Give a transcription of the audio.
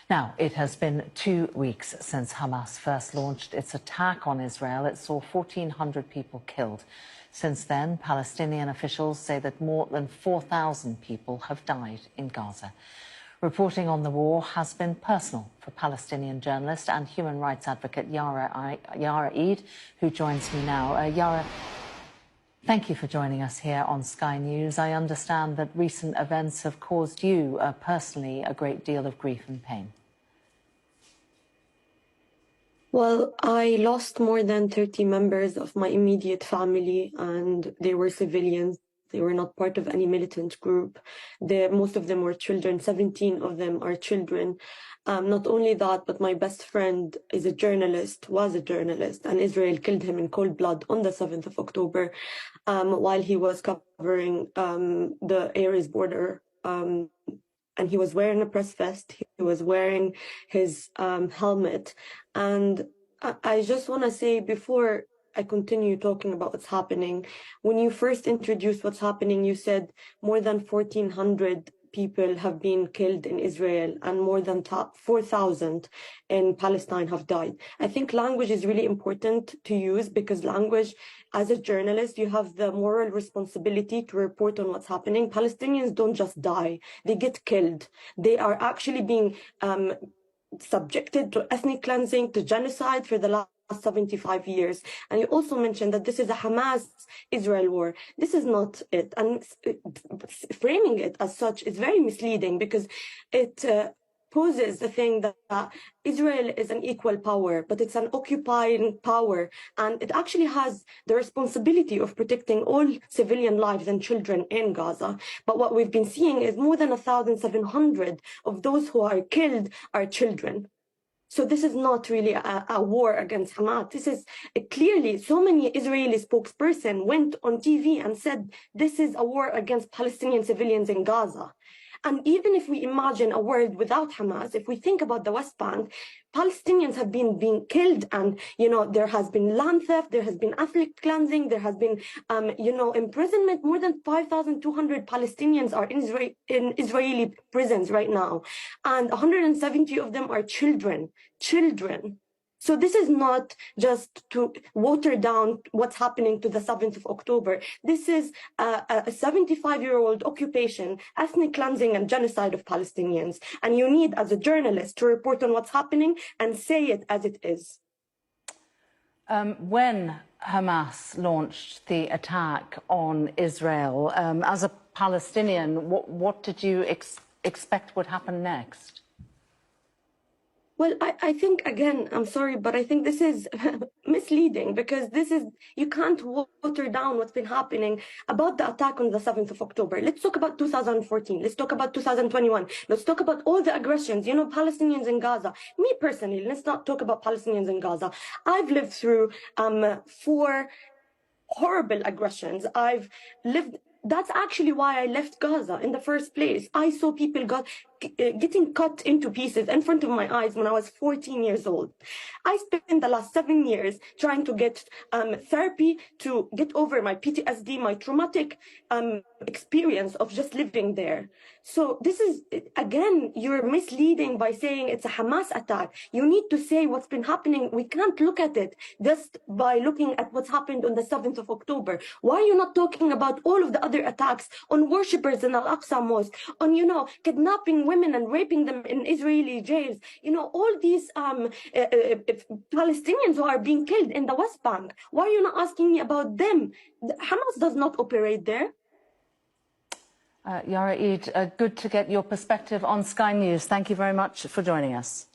Now, it has been 2 weeks since Hamas first launched its attack on Israel. It saw 1,400 people killed. Since then, Palestinian officials say that more than 4,000 people have died in Gaza. Reporting on the war has been personal for Palestinian journalist and human rights advocate Yara Eid, who joins me now. Yara, thank you for joining us here on Sky News. I understand that recent events have caused you personally a great deal of grief and pain. Well, I lost more than 30 members of my immediate family, and they were civilians. They were not part of any militant group. Most of them were children. 17 of them are children. Not only that, but my best friend was a journalist, and Israel killed him in cold blood on the 7th of October while he was covering the area's border. And he was wearing a press vest, he was wearing his helmet. And I just want to say, before I continue talking about what's happening, when you first introduced what's happening, you said more than 1,400 people have been killed in Israel and more than 4,000 in Palestine have died. I think language is really important to use, because language, as a journalist, you have the moral responsibility to report on what's happening. Palestinians don't just die, they get killed. They are actually being subjected to ethnic cleansing, to genocide for the last 75 years. And you also mentioned that this is a Hamas-Israel war. This is not it. And framing it as such is very misleading, because it poses the thing that Israel is an equal power, but it's an occupying power, and it actually has the responsibility of protecting all civilian lives and children in Gaza. But what we've been seeing is more than 1,700 of those who are killed are children. So this is not really a war against Hamas. This is clearly, so many Israeli spokesperson went on TV and said this is a war against Palestinian civilians in Gaza. And even if we imagine a world without Hamas, if we think about the West Bank, Palestinians have been being killed, and there has been land theft, there has been ethnic cleansing, there has been imprisonment. More than 5,200 Palestinians are in Israeli prisons right now, and 170 of them are children. So this is not just to water down what's happening to the 7th of October. This is a 75-year-old occupation, ethnic cleansing and genocide of Palestinians. And you need, as a journalist, to report on what's happening and say it as it is. When Hamas launched the attack on Israel, as a Palestinian, what did you expect would happen next? Well, I think, again, I'm sorry, but I think this is misleading, because you can't water down what's been happening about the attack on the 7th of October. Let's talk about 2014. Let's talk about 2021. Let's talk about all the aggressions, Palestinians in Gaza. Me personally, let's not talk about Palestinians in Gaza. I've lived through 4 horrible aggressions. That's actually why I left Gaza in the first place. I saw people getting cut into pieces in front of my eyes when I was 14 years old. I spent the last 7 years trying to get therapy to get over my PTSD, my traumatic experience of just living there. So this is, again, you're misleading by saying it's a Hamas attack. You need to say what's been happening. We can't look at it just by looking at what's happened on the 7th of October. Why are you not talking about all of the other attacks on worshippers in Al-Aqsa Mosque, on, kidnapping women and raping them in Israeli jails, all these Palestinians who are being killed in the West Bank? Why are you not asking me about them? Hamas does not operate there. Yara Eid, good to get your perspective on Sky News. Thank you very much for joining us.